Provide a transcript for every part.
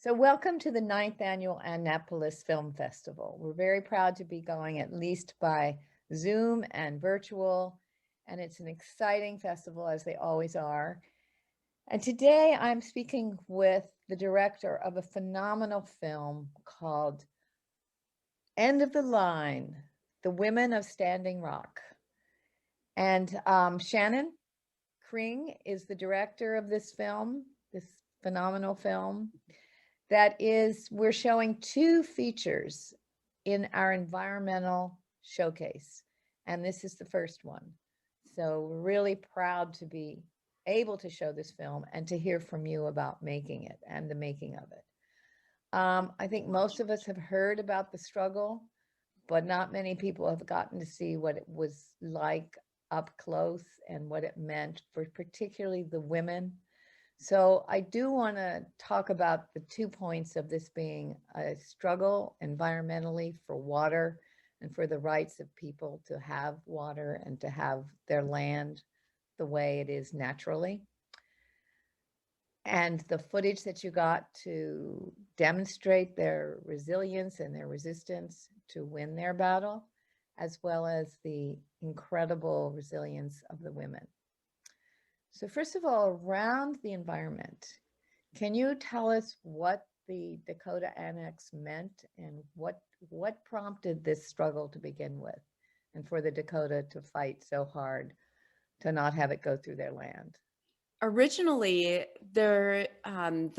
So welcome to the 9th Annual Annapolis Film Festival. We're very proud to be going at least by Zoom and virtual, and it's an exciting festival as they always are. And today I'm speaking with the director of a phenomenal film called End of the Line, The Women of Standing Rock. And Shannon Kring is the director of this film, this phenomenal film. That is, we're showing two features in our environmental showcase, and this is the first one. So we're really proud to be able to show this film and to hear from you about making it and the making of it. I think most of us have heard about the struggle, but not many people have gotten to see what it was like up close and what it meant for particularly the women. So I do want to talk about the 2 points of this being a struggle environmentally for water and for the rights of people to have water and to have their land the way it is naturally. And the footage that you got to demonstrate their resilience and their resistance to win their battle, as well as the incredible resilience of the women. So first of all, around the environment, can you tell us what the Dakota Annex meant and what prompted this struggle to begin with and for the Dakota to fight so hard to not have it go through their land? Originally, the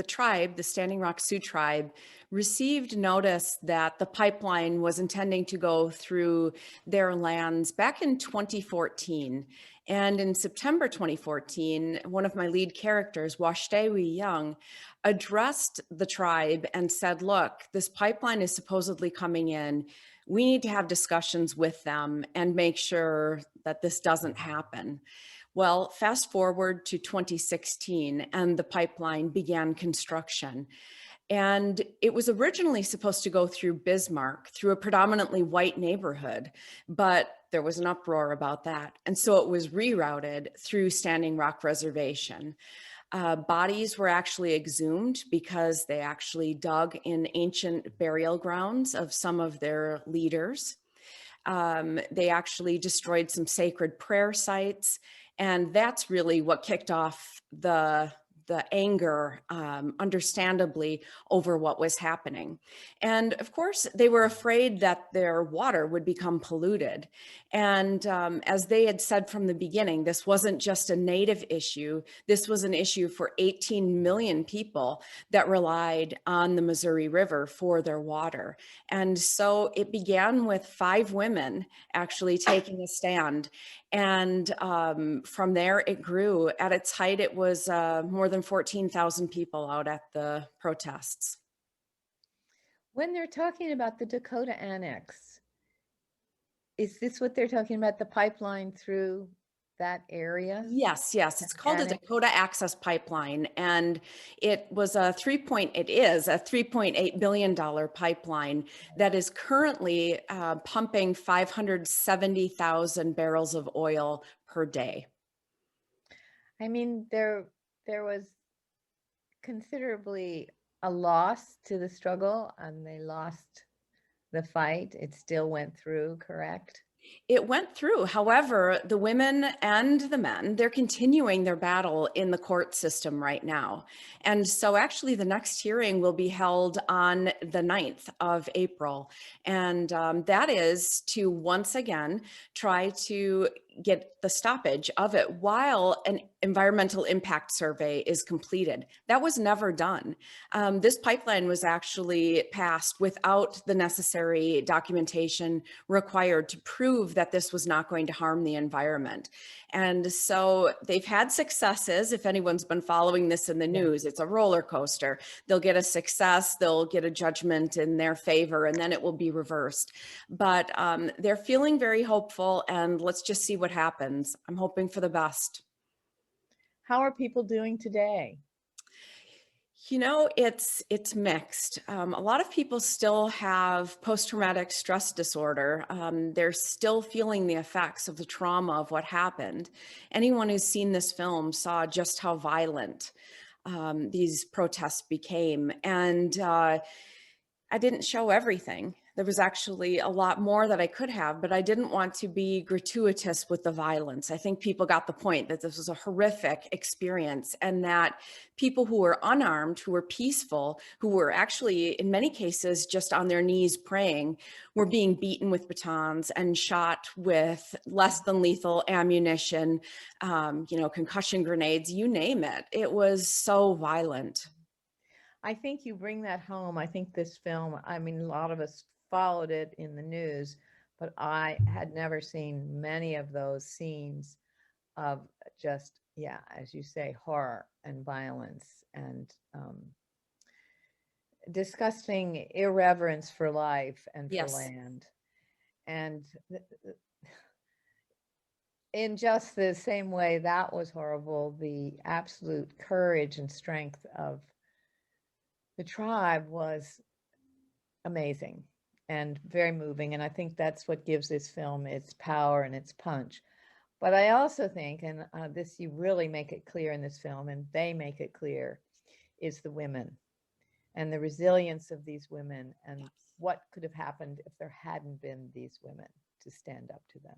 tribe, the Standing Rock Sioux tribe, received notice that the pipeline was intending to go through their lands back in 2014. And in September 2014, one of my lead characters, Washtewi Young, addressed the tribe and said, look, this pipeline is supposedly coming in. We need to have discussions with them and make sure that this doesn't happen. Well, fast forward to 2016 and the pipeline began construction. And it was originally supposed to go through Bismarck, through a predominantly white neighborhood, but there was an uproar about that. And so it was rerouted through Standing Rock Reservation. Bodies were actually exhumed because they actually dug in ancient burial grounds of some of their leaders. They actually destroyed some sacred prayer sites. And that's really what kicked off the anger, understandably, over what was happening. And of course, they were afraid that their water would become polluted. And as they had said from the beginning, this wasn't just a native issue. This was an issue for 18 million people that relied on the Missouri River for their water. And so it began with 5 women actually taking a stand. And from there, it grew. At its height, it was more than 14,000 people out at the protests. When they're talking about the Dakota Annex, is this what they're talking about, the pipeline through that area? Yes, yes. It's called a Annex? Dakota Access Pipeline, and it is a $3.8 billion pipeline that is currently pumping 570,000 barrels of oil per day. I mean, there was considerably a loss to the struggle, and they lost the fight. It still went through, correct? It went through. However, the women and the men, they're continuing their battle in the court system right now. And so actually the next hearing will be held on the 9th of April. And that is to once again try to get the stoppage of it while an environmental impact survey is completed. That was never done. This pipeline was actually passed without the necessary documentation required to prove that this was not going to harm the environment. And so they've had successes. If anyone's been following this in the news, it's a roller coaster. They'll get a success, they'll get a judgment in their favor, and then it will be reversed. But they're feeling very hopeful, and let's just see what happens. I'm hoping for the best. How are people doing today? You know, it's mixed. A lot of people still have post-traumatic stress disorder. They're still feeling the effects of the trauma of what happened. Anyone who's seen this film saw just how violent these protests became. And I didn't show everything. There was actually a lot more that I could have, but I didn't want to be gratuitous with the violence. I think people got the point that this was a horrific experience, and that people who were unarmed, who were peaceful, who were actually, in many cases, just on their knees praying, were being beaten with batons and shot with less than lethal ammunition, concussion grenades, you name it. It was so violent. I think you bring that home. I think this film, I mean, a lot of us followed it in the news, but I had never seen many of those scenes of just, yeah, as you say, horror and violence and disgusting irreverence for life and for Yes. land. And in just the same way that was horrible, the absolute courage and strength of the tribe was amazing and very moving. And I think that's what gives this film its power and its punch. But I also think, and this you really make it clear in this film, and they make it clear, is the women and the resilience of these women and what could have happened if there hadn't been these women to stand up to them.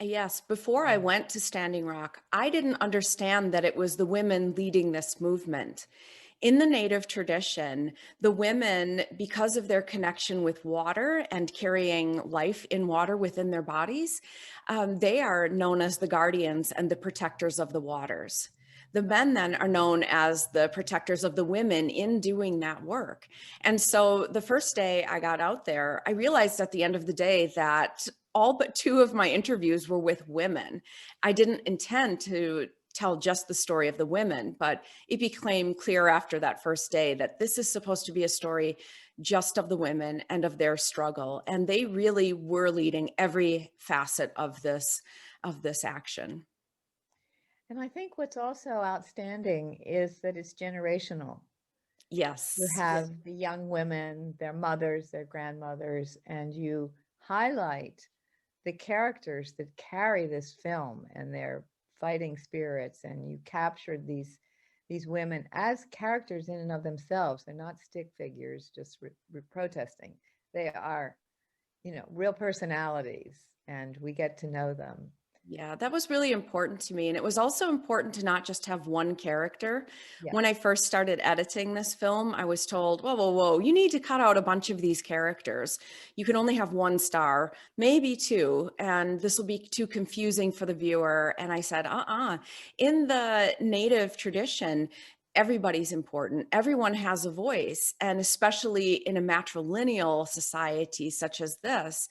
Yes, before I went to Standing Rock, I didn't understand that it was the women leading this movement. In the Native tradition, the women, because of their connection with water and carrying life in water within their bodies, they are known as the guardians and the protectors of the waters. The men then are known as the protectors of the women in doing that work. And so the first day I got out there, I realized at the end of the day that all but two of my interviews were with women. I didn't intend to tell just the story of the women, but it became clear after that first day that this is supposed to be a story just of the women and of their struggle. And they really were leading every facet of this action. And I think what's also outstanding is that it's generational. You Yes. have the young women, their mothers, their grandmothers, and you highlight the characters that carry this film and their fighting spirits, and you captured these women as characters in and of themselves. They're not stick figures just protesting. They are, real personalities, and we get to know them. Yeah, that was really important to me. And it was also important to not just have one character. Yeah. When I first started editing this film, I was told, whoa, whoa, whoa, you need to cut out a bunch of these characters. You can only have one star, maybe two, and this will be too confusing for the viewer. And I said, in the Native tradition, everybody's important. Everyone has a voice. And especially in a matrilineal society such as this,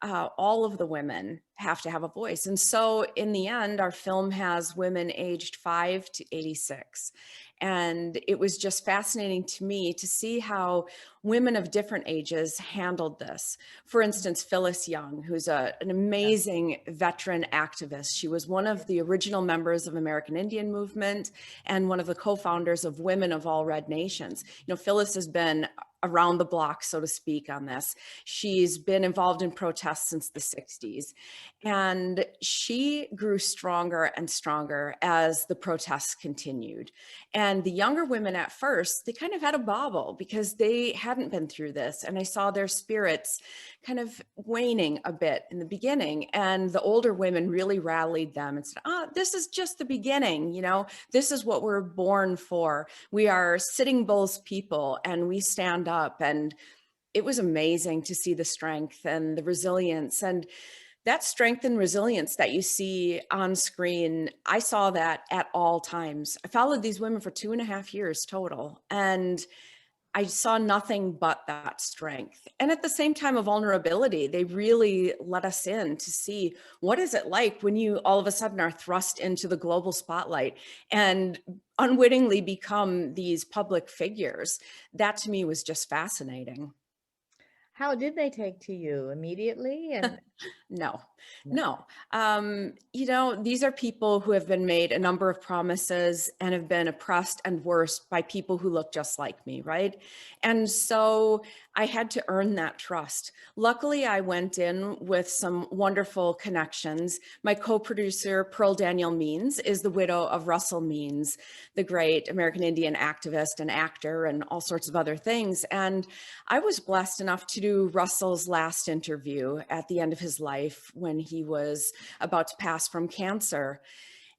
all of the women have to have a voice. And so in the end, our film has women aged 5 to 86. And it was just fascinating to me to see how women of different ages handled this. For instance, Phyllis Young, who's an amazing veteran activist. She was one of the original members of American Indian Movement and one of the co-founders of Women of All Red Nations. Phyllis has been around the block, so to speak, on this. She's been involved in protests since the 60s. And she grew stronger and stronger as the protests continued. And the younger women at first, they kind of had a bobble because they hadn't been through this. And I saw their spirits kind of waning a bit in the beginning. And the older women really rallied them and said, this is just the beginning. This is what we're born for. We are Sitting Bull's people, and we stand up. And it was amazing to see the strength and the resilience. And that strength and resilience that you see on screen, I saw that at all times. I followed these women for 2.5 years total, and I saw nothing but that strength. And at the same time, a vulnerability. They really let us in to see, what is it like when you all of a sudden are thrust into the global spotlight and unwittingly become these public figures. That to me was just fascinating. How did they take to you immediately? And No, No. no. These are people who have been made a number of promises and have been oppressed and worse by people who look just like me, right? And so I had to earn that trust. Luckily, I went in with some wonderful connections. My co-producer, Pearl Daniel Means, is the widow of Russell Means, the great American Indian activist and actor and all sorts of other things. And I was blessed enough to do Russell's last interview at the end of his life when he was about to pass from cancer.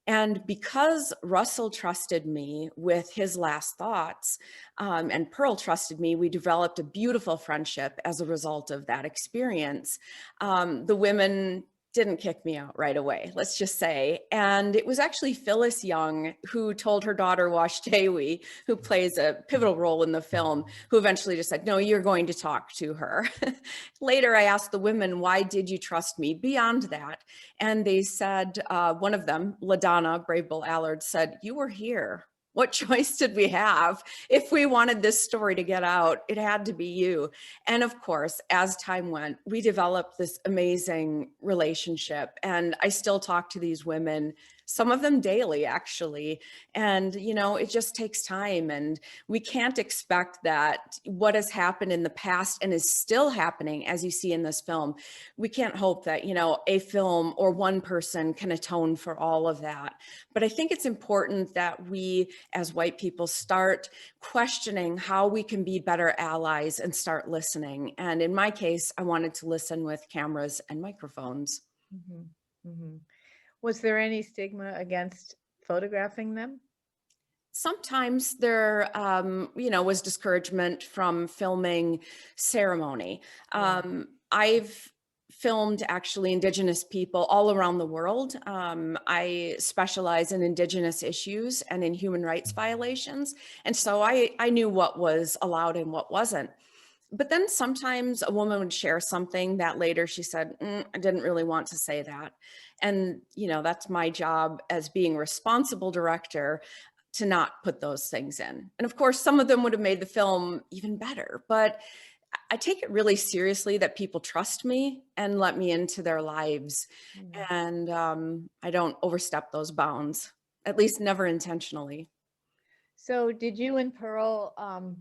And because Russell trusted me with his last thoughts, and Pearl trusted me, we developed a beautiful friendship as a result of that experience. The women didn't kick me out right away, let's just say. And it was actually Phyllis Young who told her daughter, Wash Dewi, who plays a pivotal role in the film, who eventually just said, no, you're going to talk to her. Later, I asked the women, why did you trust me beyond that? And they said, one of them, LaDonna Brave Bull Allard, said, you were here. What choice did we have? If we wanted this story to get out, it had to be you. And of course, as time went, we developed this amazing relationship. And I still talk to these women, some of them daily, actually. And, it just takes time. And we can't expect that what has happened in the past and is still happening, as you see in this film, we can't hope that, a film or one person can atone for all of that. But I think it's important that we, as white people, start questioning how we can be better allies and start listening. And in my case, I wanted to listen with cameras and microphones. Mhm, mhm. Was there any stigma against photographing them? Sometimes there, was discouragement from filming ceremony. Yeah. I've filmed actually Indigenous people all around the world. I specialize in Indigenous issues and in human rights violations. And so I knew what was allowed and what wasn't. But then sometimes a woman would share something that later she said, I didn't really want to say that. And, that's my job as being responsible director to not put those things in. And of course, some of them would have made the film even better, but I take it really seriously that people trust me and let me into their lives. Mm. And I don't overstep those bounds, at least never intentionally. So did you and Pearl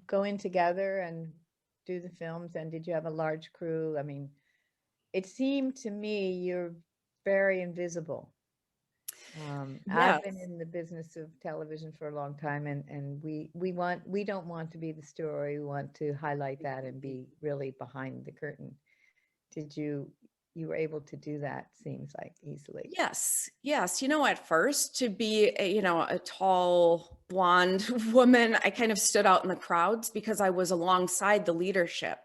go in together and do the films? And did you have a large crew? I mean, it seemed to me you're very invisible. I've been Yes. in the business of television for a long time, and we don't want to be the story. We want to highlight that and be really behind the curtain. Did you were able to do that, seems like, easily. Yes, yes. At first, to be a tall blonde woman, I kind of stood out in the crowds because I was alongside the leadership.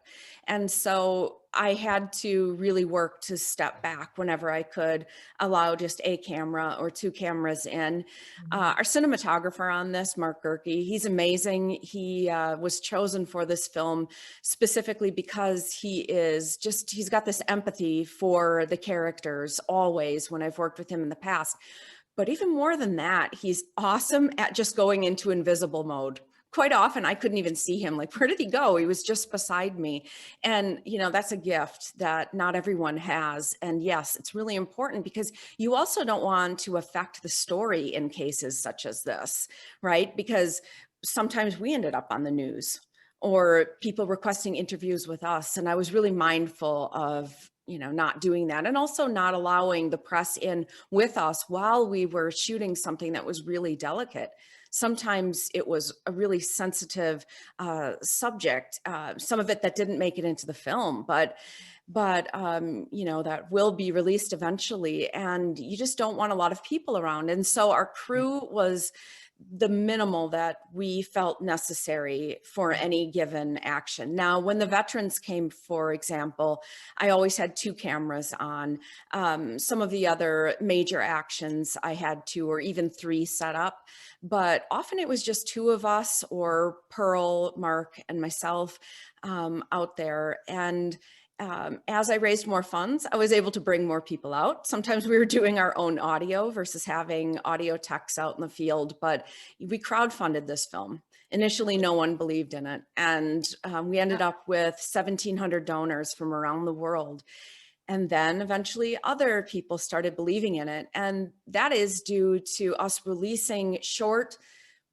And so I had to really work to step back whenever I could, allow just a camera or two cameras in. Mhm. Our cinematographer on this, Mark Gerke, he's amazing. He was chosen for this film specifically because he's got this empathy for the characters always when I've worked with him in the past. But even more than that, he's awesome at just going into invisible mode. Quite often I couldn't even see him. Like, where did he go? He was just beside me. And, that's a gift that not everyone has. And yes, it's really important because you also don't want to affect the story in cases such as this, right? Because sometimes we ended up on the news or people requesting interviews with us. And I was really mindful of, not doing that, and also not allowing the press in with us while we were shooting something that was really delicate. Sometimes it was a really sensitive subject, some of it that didn't make it into the film, but that will be released eventually, and you just don't want a lot of people around. And so our crew was the minimal that we felt necessary for any given action. Now, when the veterans came, for example, I always had two cameras on. Some of the other major actions I had two or even three set up, but often it was just two of us or Pearl, Mark, and myself out there. And as I raised more funds, I was able to bring more people out. Sometimes we were doing our own audio versus having audio techs out in the field, but we crowdfunded this film. Initially, no one believed in it. And we ended up with 1,700 donors from around the world. And then eventually other people started believing in it. And that is due to us releasing short,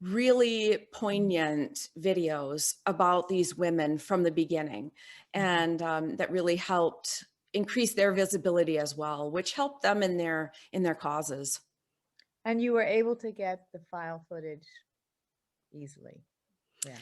really poignant videos about these women from the beginning. And that really helped increase their visibility as well, which helped them in their causes. And you were able to get the file footage easily. Yeah.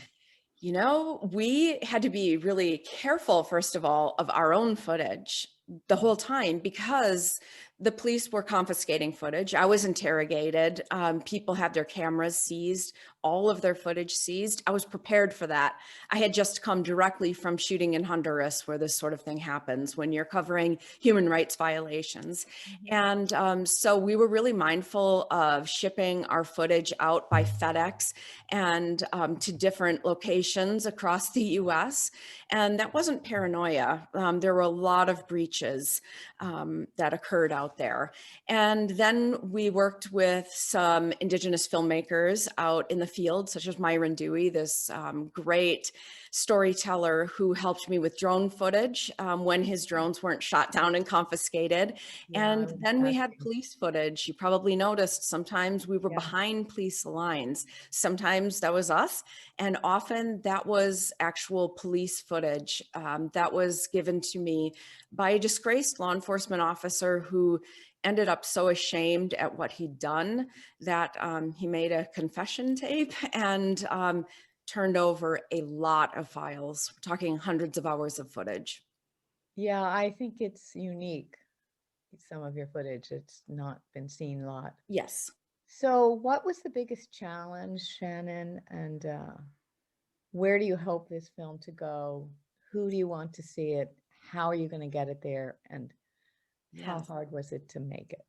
You know, we had to be really careful, first of all, of our own footage the whole time because the police were confiscating footage. I was interrogated. People had their cameras seized, all of their footage seized. I was prepared for that. I had just come directly from shooting in Honduras, where this sort of thing happens when you're covering human rights violations. And so we were really mindful of shipping our footage out by FedEx and to different locations across the US. And that wasn't paranoia. There were a lot of breaches that occurred out there. And then we worked with some Indigenous filmmakers out in the field, such as Myron Dewey, this great storyteller who helped me with drone footage when his drones weren't shot down and confiscated. Yeah, I And was then we had asking. police footage. You probably noticed sometimes we were Yeah. behind police lines. Sometimes that was us. And often that was actual police footage that was given to me by a disgraced law enforcement officer who ended up so ashamed at what he'd done that he made a confession tape and turned over a lot of files. We're talking hundreds of hours of footage. Yeah, I think it's unique. Some of your footage, it's not been seen a lot. Yes. So what was the biggest challenge, Shannon? And where do you hope this film to go? Who do you want to see it? How are you going to get it there? And how Yes. hard was it to make it?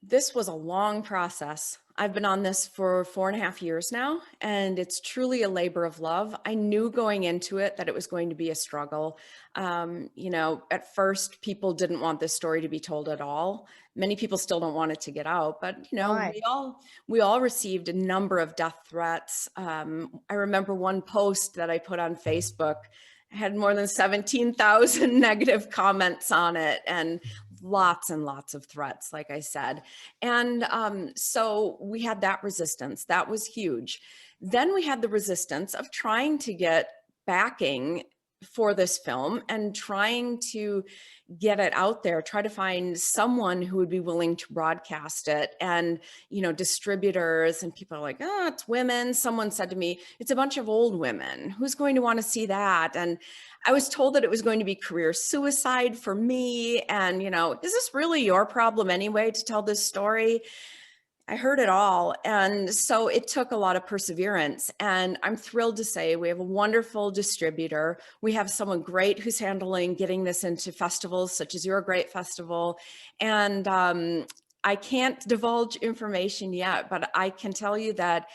This was a long process. I've been on this for 4.5 years now, and it's truly a labor of love. I knew going into it that it was going to be a struggle. At first, people didn't want this story to be told at all. Many people still don't want it to get out, but Why? we all received a number of death threats. I remember one post that I put on Facebook had more than 17,000 negative comments on it, and lots and lots of threats, like I said. And so we had that resistance. That was huge. Then we had the resistance of trying to get backing for this film and trying to get it out there, try to find someone who would be willing to broadcast it. And, distributors and people are like, oh, it's women. Someone said to me, it's a bunch of old women. Who's going to want to see that? And I was told that it was going to be career suicide for me. And, is this really your problem anyway to tell this story? I heard it all. And so it took a lot of perseverance. And I'm thrilled to say we have a wonderful distributor. We have someone great who's handling getting this into festivals such as Your Great Festival. And I can't divulge information yet, but I can tell you that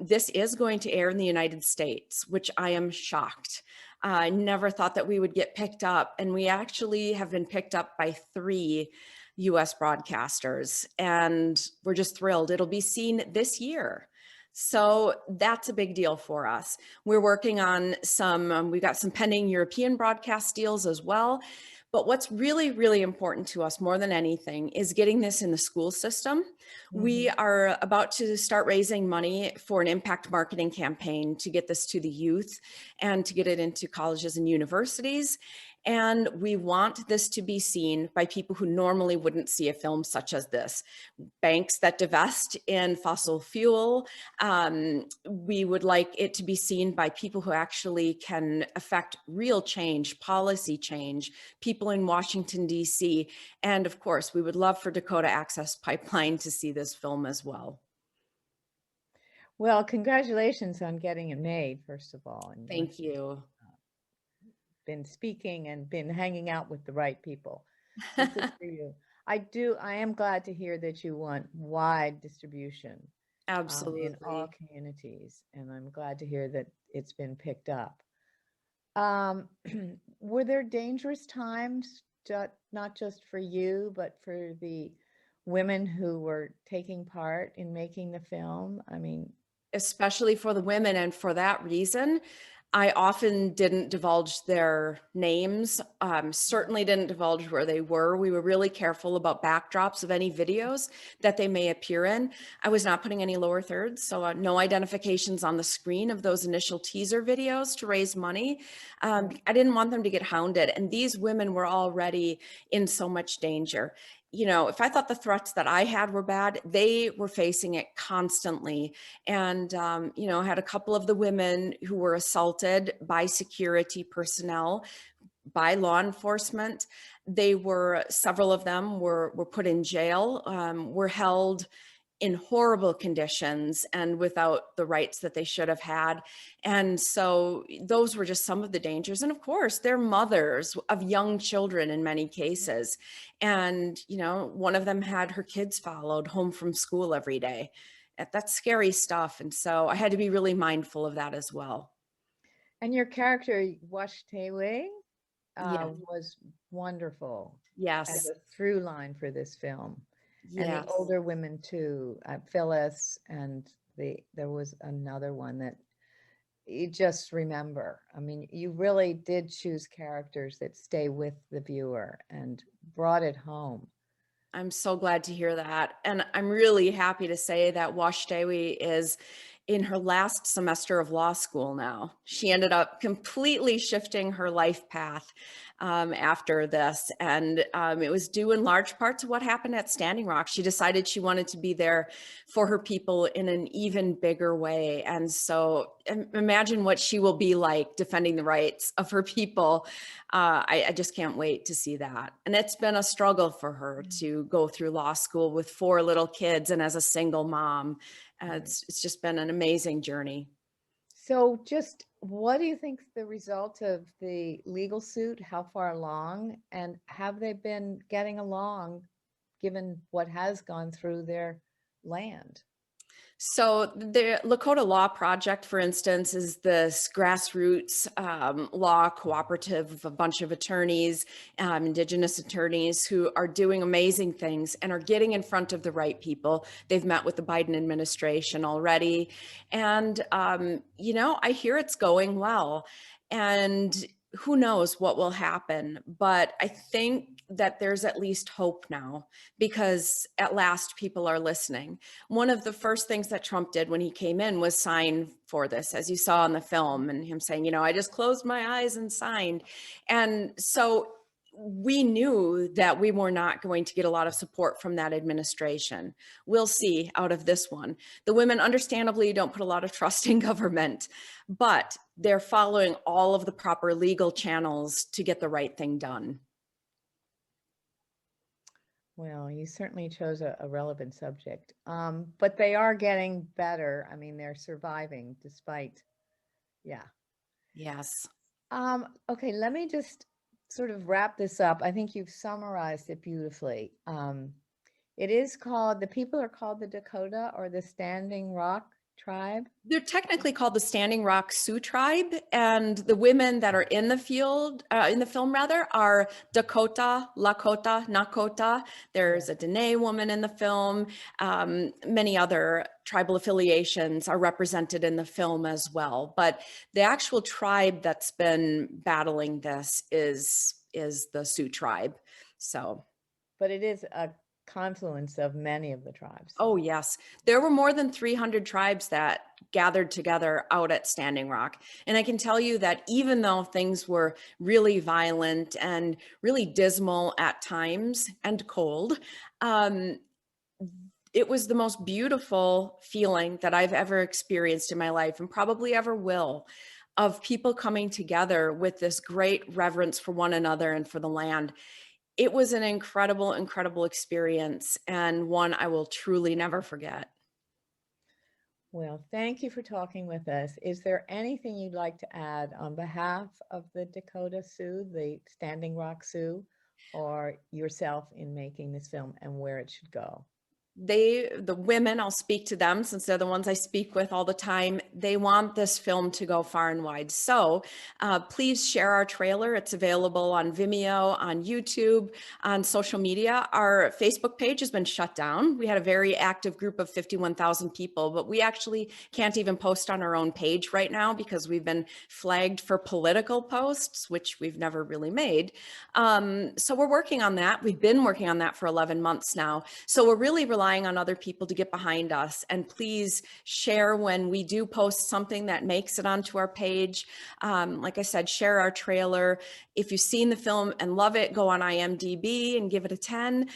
this is going to air in the United States, which I am shocked. I never thought that we would get picked up. And we actually have been picked up by 3 US broadcasters, and we're just thrilled. It'll be seen this year. So that's a big deal for us. We're working on we've got some pending European broadcast deals as well. But what's really, really important to us more than anything is getting this in the school system. We are about to start raising money for an impact marketing campaign to get this to the youth and to get it into colleges and universities. And we want this to be seen by people who normally wouldn't see a film such as this. Banks that divest in fossil fuel. We would like it to be seen by people who actually can affect real change, policy change, people in Washington, D.C. And of course, we would love for Dakota Access Pipeline to see this film as well. Well, congratulations on getting it made, first of all. And Thank you. been speaking and been hanging out with the right people. So good for you. I am glad to hear that you want wide distribution Absolutely. in all communities, and I'm glad to hear that it's been picked up. Were there dangerous times, not just for you, but for the women who were taking part in making the film? I mean, Especially for the women. And for that reason, I often didn't divulge their names, certainly didn't divulge where they were. We were really careful about backdrops of any videos that they may appear in. I was not putting any lower thirds, so no identifications on the screen of those initial teaser videos to raise money. Right. I didn't want them to get hounded, and these women were already in so much danger. You know, if I thought the threats that I had were bad, they were facing it constantly. And, you know, I had a couple of the women who were assaulted by security personnel, by law enforcement. Several of them were put in jail, were held in horrible conditions and without the rights that they should have had. And so those were just some of the dangers. And of course, they're mothers of young children in many cases. And, you know, one of them had her kids followed home from school every day. That's scary stuff. And so I had to be really mindful of that as well. And your character, Washtewe, Yeah. was wonderful as Yes. a through line for this film. And the Yes. older women too, Phyllis, and there was another one that you just remember. I mean, you really did choose characters that stay with the viewer and brought it home. I'm so glad to hear that. And I'm really happy to say that Washdewi is in her last semester of law school now. She ended up completely shifting her life path after this. And it was due in large part to what happened at Standing Rock. She decided she wanted to be there for her people in an even bigger way. And so imagine what she will be like defending the rights of her people. I just can't wait to see that. And it's been a struggle for her to go through law school with 4 little kids and as a single mom. Right. It's just been an amazing journey. So just what do you think's the result of the legal suit? How far along? And have they been getting along given what has gone through their land? So the Lakota Law Project, for instance, is this grassroots law cooperative of a bunch of attorneys, Indigenous attorneys who are doing amazing things and are getting in front of the right people. They've met with the Biden administration already. And, you know, I hear it's going well. And who knows what will happen, but I think that there's at least hope now because at last people are listening. One of the first things that Trump did when he came in was sign for this, as you saw in the film, and him saying, you know, I just closed my eyes and signed. And so we knew that we were not going to get a lot of support from that administration. We'll see out of this one. The women understandably don't put a lot of trust in government, but they're following all of the proper legal channels to get the right thing done. Well, you certainly chose a relevant subject. But they are getting better. I mean, they're surviving despite, yeah. Yes. Okay, let me just sort of wrap this up. I think you've summarized it beautifully. It is called, the people are called the Dakota or the Standing Rock tribe. They're technically called the Standing Rock Sioux Tribe, and the women that are in the film rather, are Dakota, Lakota, Nakota. There's a Dene woman in the film. Many other tribal affiliations are represented in the film as well. But the actual tribe that's been battling this is the Sioux Tribe. So. But it is a confluence of many of the tribes. Oh, yes. There were more than 300 tribes that gathered together out at Standing Rock. And I can tell you that even though things were really violent and really dismal at times and cold, it was the most beautiful feeling that I've ever experienced in my life and probably ever will, of people coming together with this great reverence for one another and for the land. It was an incredible, incredible experience and one I will truly never forget. Well, thank you for talking with us. Is there anything you'd like to add on behalf of the Dakota Sioux, the Standing Rock Sioux, or yourself in making this film and where it should go? the women, I'll speak to them since they're the ones I speak with all the time. They want this film to go far and wide. So please share our trailer. It's available on Vimeo, on YouTube, on social media. Our Facebook page has been shut down. We had a very active group of 51,000 people, but we actually can't even post on our own page right now because we've been flagged for political posts, which we've never really made. So we're working on that. We've been working on that for 11 months now. So we're really relying on other people to get behind us. And please share when we do post something that makes it onto our page. Like I said, share our trailer. If you've seen the film and love it, go on IMDb and give it a 10.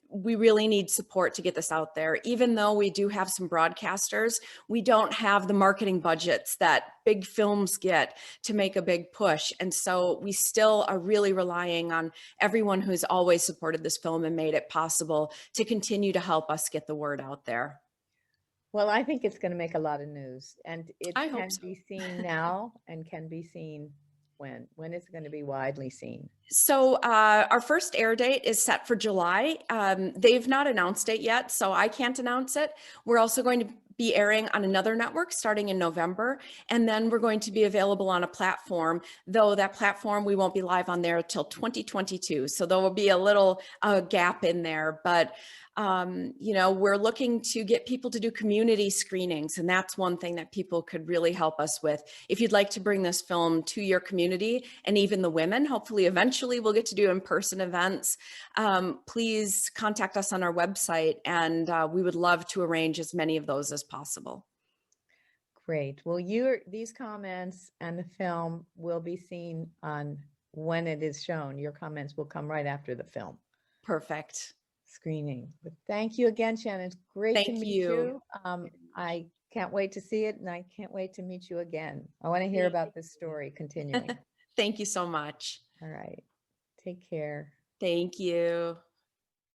We really need support to get this out there. Even though we do have some broadcasters, we don't have the marketing budgets that big films get to make a big push. And so we still are really relying on everyone who's always supported this film and made it possible to continue to help us get the word out there. Well, I think it's going to make a lot of news, and it I hope can so. be seen now and can be seen when? When is it going to be widely seen? So our first air date is set for July. They've not announced it yet, so I can't announce it. We're also going to be airing on another network starting in November, and then we're going to be available on a platform, though that platform we won't be live on there till 2022. So there will be a little gap in there, but you know, we're looking to get people to do community screenings, and that's one thing that people could really help us with. If you'd like to bring this film to your community and even the women, hopefully eventually we'll get to do in-person events, please contact us on our website, and we would love to arrange as many of those as possible. Great. Well, these comments and the film will be seen on when it is shown. Your comments will come right after the film Perfect. screening. But thank you again, Shannon. It's great to Thank meet you. you. I can't wait to see it, and I can't wait to meet you again. I want to hear about this story continuing. Thank you so much. All right. Take care. Thank you.